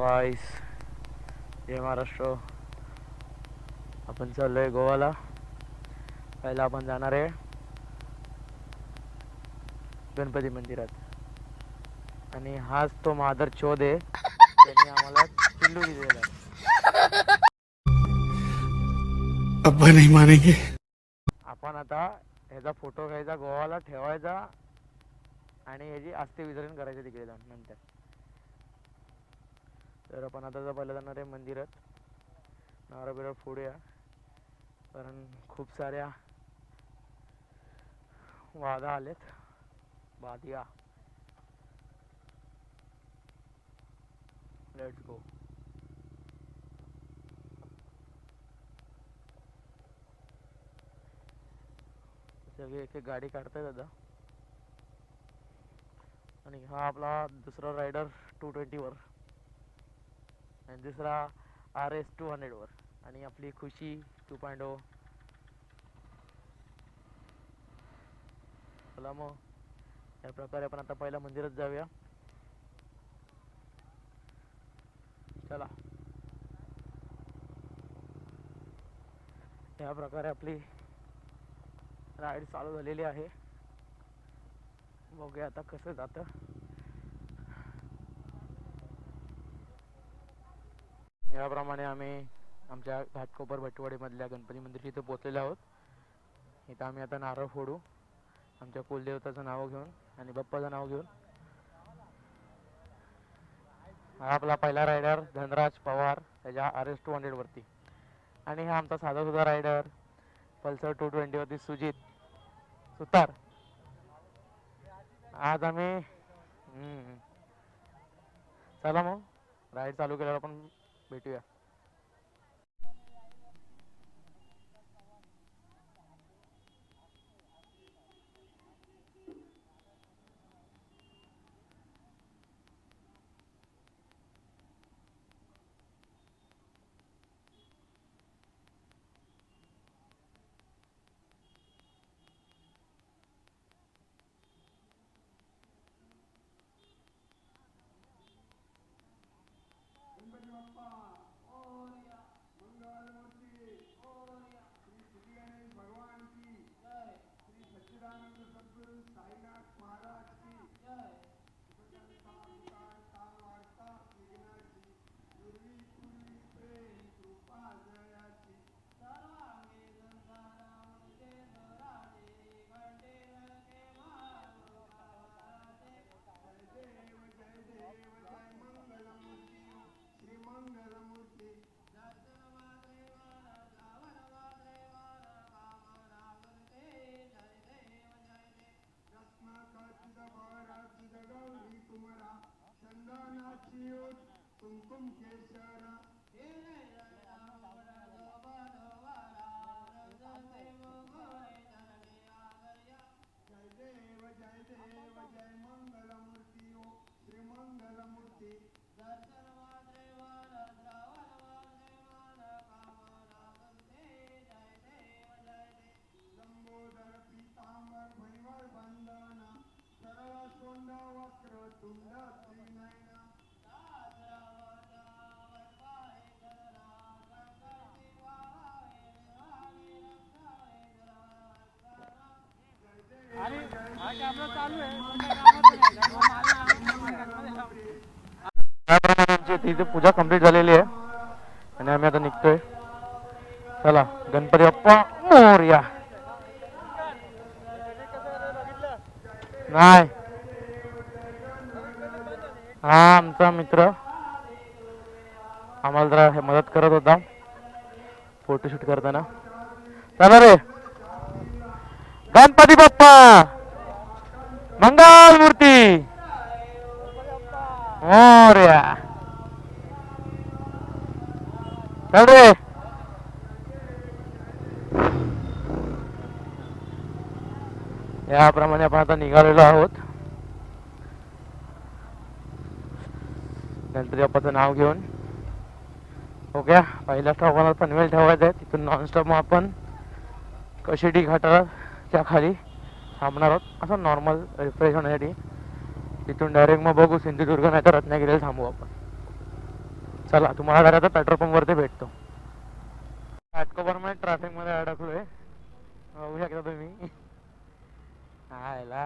गाईस, जय महाराष्ट्र. आपण चाललोय गोवाला. पहिला आपण जाणार आहे गणपती मंदिरात. आणि हाच तो मादर चोद आहे, त्यांनी आम्हाला चिल्लू दिलेला आहे. अब्बा नहीं मानेंगे. आपण आता ह्याचा फोटो घ्यायचा, गोवाला ठेवायचा आणि ह्याची अस्थि विसर्जन करायचं तिकडे जाऊन नंतर. तर आपण आता पहिला जाणार आहे मंदिरात. नारळ बिरळ फोडूया, कारण खूप साऱ्या वादा आलेत. बादिया, लेट्स गो. सगळे एक एक गाडी काढतायत आता. आणि हा आपला दुसरा रायडर 220 वर आणि दुसरा RS 200 वर आणि आपली खुशी 2.0. चला मग या प्रकारे आपण आता पहिल्या मंदिरात जाऊया. चला, या प्रकारे आपली राईड चालू झालेली आहे. बघूया आता कसं जातं. याप्रमाणे आम्ही आमच्या घाटकोपर भटवाडीमधल्या गणपती मंदिर इथं पोहोचलेलो आहोत. इथं आम्ही आता नारळ फोडू आमच्या कुलदेवताचं नाव घेऊन आणि बाप्पाचं नाव घेऊन. हा आपला पहिला रायडर धनराज पवार, त्याच्या RS 200 वरती. आणि हा आमचा साधा सुद्धा रायडर पल्सर 220 वरती सुजित सुतार. आज आम्ही चला मग राईड चालू केल्यावर आपण भेटूया. त्याप्रमाणे आमची इथे पूजा कंप्लीट झालेली आहे आणि आम्ही आता निघतोय. चला, गणपती बाप्पा मोरया. नाही, हा आमचा मित्र आम्हाला जरा मदत करत होता फोटोशूट करताना. चला रे, गणपती बाप्पा मंगल मूर्ती मोरया. चल रे. याप्रमाणे आपण आता निघालेलो आहोत गणपती बाप्पाचं नाव घेऊन. ओके, पहिल्या स्टॉपला पनवेल ठेवायचं आहे. तिथून नॉनस्टॉप मग आपण कशिटी घाटाच्या खाली थांबणार आहोत, असं नॉर्मल रिफ्रेश होण्यासाठी. तिथून डायरेक्ट मग बघू सिंधुदुर्ग नाही तर रत्नागिरीला थांबू आपण. चला तुम्हाला जरा पेट्रोल पंप वरती भेटतो. घाटकोपरमध्ये ट्रॅफिक मध्ये अडकलोय, बघू शकता तुम्ही. हा याला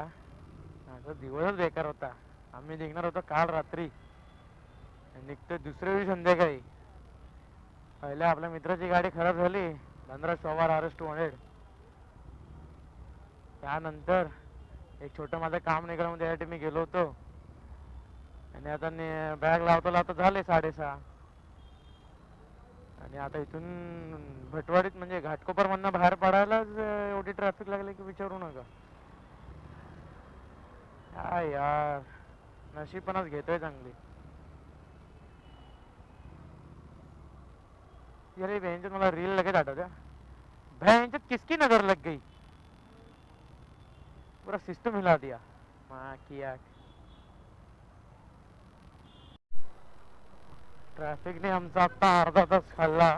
आता दिवसच बेकार होता. आम्ही निघणार होतो काल रात्री, निघतो दुसऱ्या दिवशी संध्याकाळी. पहिल्या आपल्या मित्राची गाडी खराब झाली, 15 RS 200. त्यानंतर एक छोटं माझं काम निघालं म्हणजे त्यासाठी मी गेलो होतो. आणि आता बॅग लावता लावता झाले 6:30. आणि आता इथून भटवाडीत म्हणजे घाटकोपर मधनं बाहेर पडायलाच एवढी ट्रॅफिक लागली की विचारू नका. काय यार, नशीब पण आज घेतोय चांगली. अरे बहनचोद, मला रील लगेच आठवत्या. बहनचोद किसकी नजर लग गई, पूरा सिस्टम हिला दिया. माँ किया ट्रॅफिकने आमचा आता अर्धा तास खाल्ला.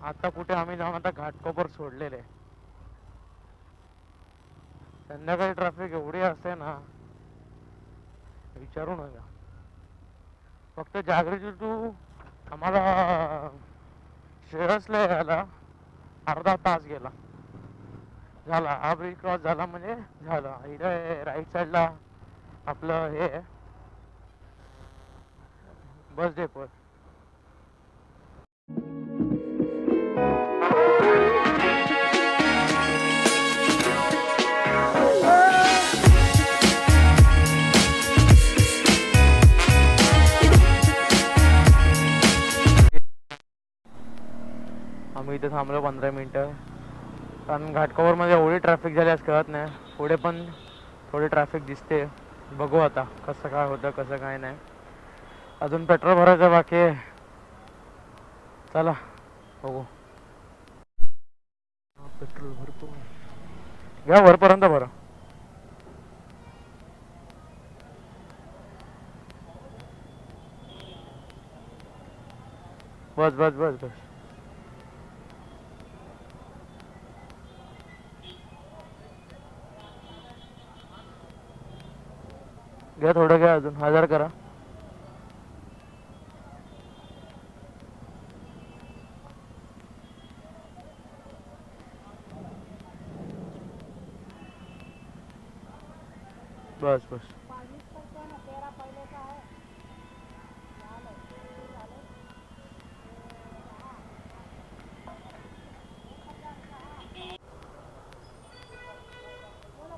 आता कुठे आम्ही जाऊन आता घाटकोपर सोडलेले. संध्याकाळी ट्रॅफिक एवढी असते ना, विचारू नका. फक्त जागृती टू आम्हाला शेअर्सला यायला अर्धा तास गेला. झाला हा ब्रिज क्रॉस झाला म्हणजे झालं. इथे राईट साईडला आपलं हे बस डेपो. आम्ही इथे थांबलो 15 मिनटं, कारण घाटकोपरमध्ये एवढी ट्रॅफिक झाली आज कळत नाही. पुढे पण थोडी ट्रॅफिक दिसते, बघू आता कसं काय होतं कसं काय नाही. अजून पेट्रोल भरायचं बाकी आहे. चला बघू. पेट्रोल भरतो घ्या वरपर्यंत भरा. बस बस बस बस. घ्या थोडं घ्या, अजून 1000 करा. बस बस.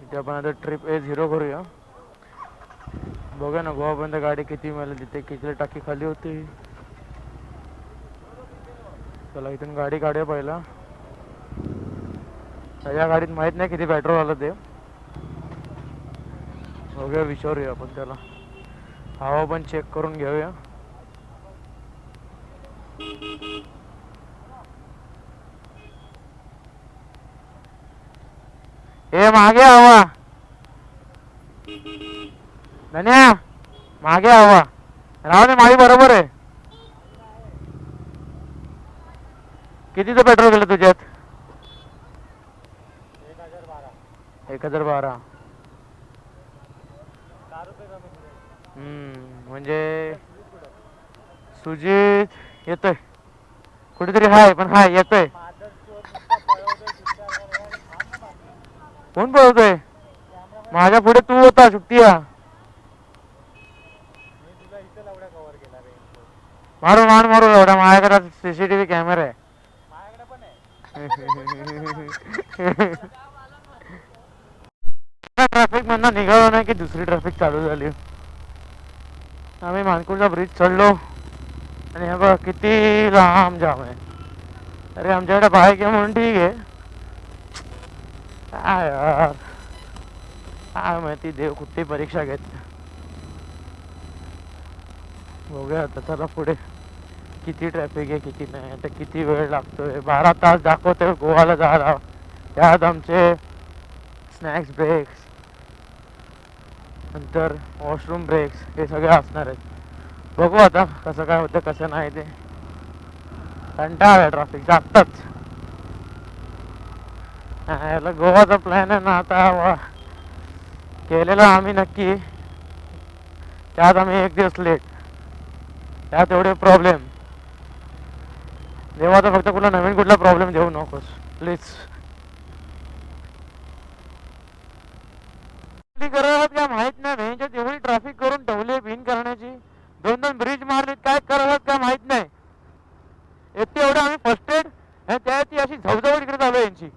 इथे आपण आता ट्रिप A0 करूया. बघा ना गोवापर्यंत गाडी किती मिळाली, तिथे किती टाकी खाली होती. चला इथून गाडी काढूया पहिला. त्याच्या गाडीत माहित नाही किती पेट्रोल आलं ते, बघूया विचारूया आपण त्याला. हवा पण चेक करून घेऊया. ए मागे हवा धन्या, मागे हवा राव दे. माळी बरोबर आहे. कितीचं पेट्रोल गेलं तुझ्यात? 1012. म्हणजे सुजित येतोय कुठेतरी, हाय पण हाय येतोय. कोण पळतोय? माझ्या पुढे तू होता सुट्टीया. मारू मारू मारू एवढा. माझ्याकडे CCTV कॅमेरा आहे. ट्रॅफिक मधनं निघालो नाही की दुसरी ट्रॅफिक चालू झाली. आम्ही मानकुरचा ब्रिज चढलो आणि हे बघ किती लांब जाम आहे. अरे आमच्याकडे बाईक आहे म्हणून ठीक आहे. काय यार, काय माहिती देव कुठली परीक्षा घेत. बघूया आता. चला पुढे किती ट्रॅफिक आहे किती नाही, आता किती वेळ लागतोय. 12 तास दाखवतोय गोवाला जायला. त्यात आमचे स्नॅक्स ब्रेक्स, नंतर वॉशरूम ब्रेक्स हे सगळे असणार आहेत. बघू आता कसं काय होतं कसं नाही ते. कंटाळा आहे ट्रॅफिक जागताच. याला गोवाचा प्लॅन आहे ना आता केलेला आम्ही नक्की, त्यात आम्ही 1 दिवस लेट. त्यात एवढे प्रॉब्लेम. देवा तर फक्त कुठला नवीन कुठला प्रॉब्लेम देऊ नकोस प्लीज. करत काय माहित नाही यांच्या एवढी ट्रॅफिक करून ठेवली बिन करण्याची. 2 ब्रिज मारले काय करत काय माहित नाही. एकटे एवढं आम्ही फर्स्ट एड आणि त्याची अशी झवझवड इकडे चालू यांची.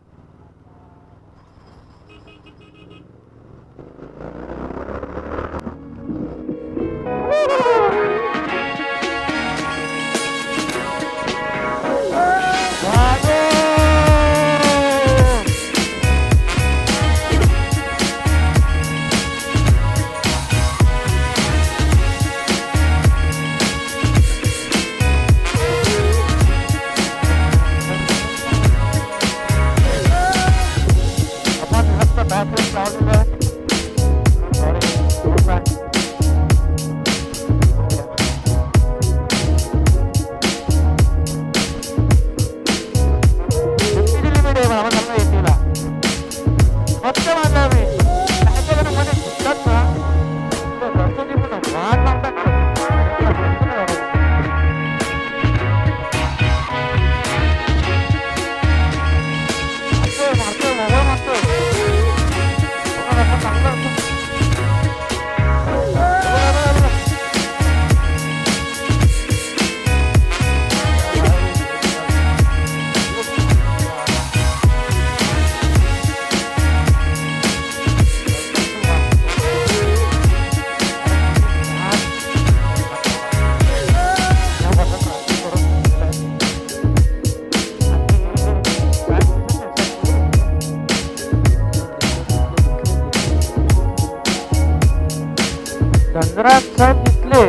धनराज साहेब दिसले.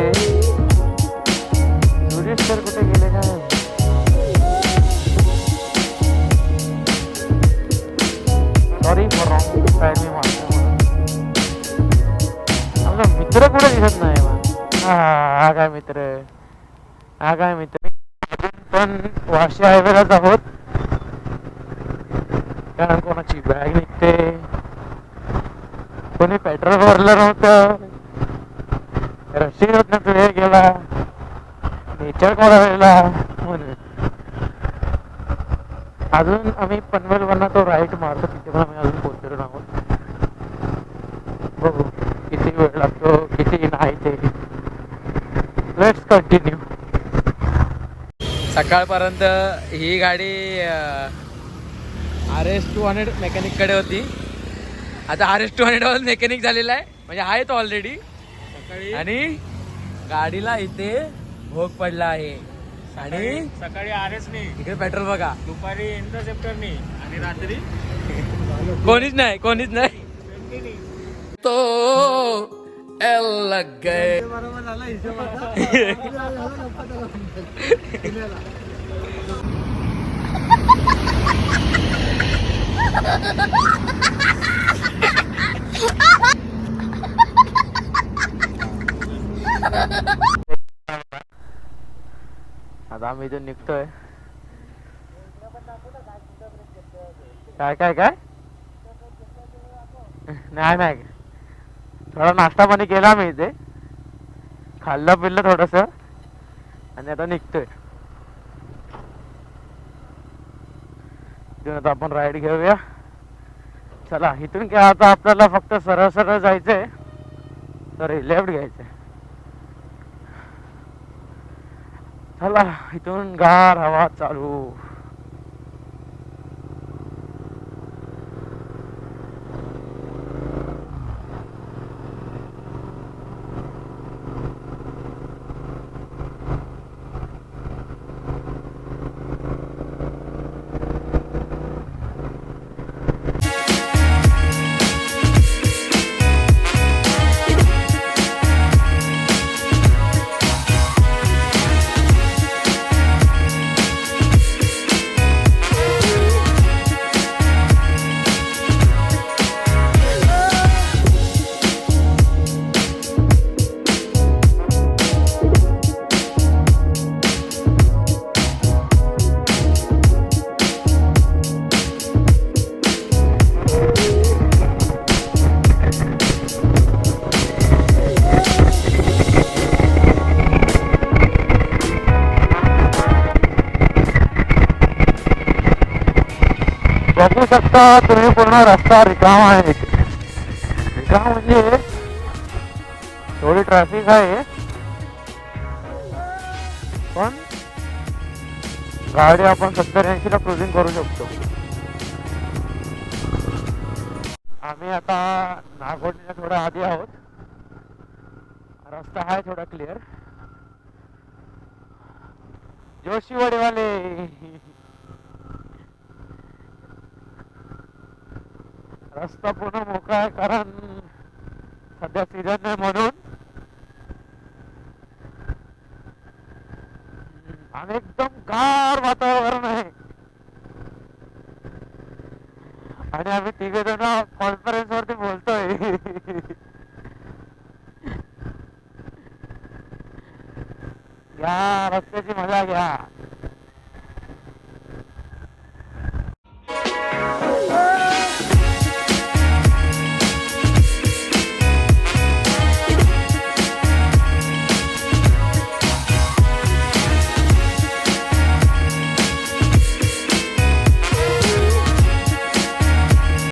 सुरेश सर कुठे गेले काय. सॉरी फॉर रॉंग साईड मी मारतो. आमचा मित्र कुठे दिसत नाही. हा काय मित्र. हा काय मित्र. पण वाशी हायवेलाच आहोत. कारण कोणाची बॅग निघते. कोणी पेट्रोल भरलं नव्हतं. रशीद तुझे गेला. नेचर कोणाला म्हणून अजून आम्ही पनवेलवरनं तो राईट मारतो. तिथे पण आम्ही अजून पोहोचलेलो आहोत. बघू किती वेळ लागतो किती नाही ते. Let's continue. सकाळपर्यंत ही गाडी RS200 मेकॅनिककडे होती. आता RS200 मेकॅनिक झालेला आहे. म्हणजे आहे तो ऑलरेडी. आणि गाडीला इथे भोग पडला आहे. आणि सकाळी RS ने इकडे पेट्रोल बघा. दुपारी इंटरसेप्टरने आणि रात्री कोणीच नाही तो एल लग गए. आता आम्ही इथून निघतोय. काय काय काय नाही नाही. थोडा नाश्ता पाणी केला मी इथे. खाल्लं पिल्लं थोडस आणि आता निघतोय. इथून आता आपण राईड घेऊया. चला इथून काय आता आपल्याला फक्त सरळ सरळ जायचंय. तर लेफ्ट घ्यायचंय. चला इथून गार हवा चालू. बघू शकता तुम्ही पूर्ण रस्ता रिकामा आहे इथे. रिकामा म्हणजे थोडी ट्रॅफिक आहे पण गाडी आपण 70-80 ला क्रुझिंग करू शकतो. आम्ही आता नागोठच्या थोडा आधी आहोत. रस्ता आहे थोडा क्लिअर. जोशीवाडीवाले रस्ता पूर्ण मोकळा आहे कारण सध्या सीझन नाही म्हणून. आणि एकदम गार वातावरण आहे आणि आम्ही तिघे जण कॉन्फरन्स वरती बोलतोय. घ्या रस्त्याची मजा घ्या.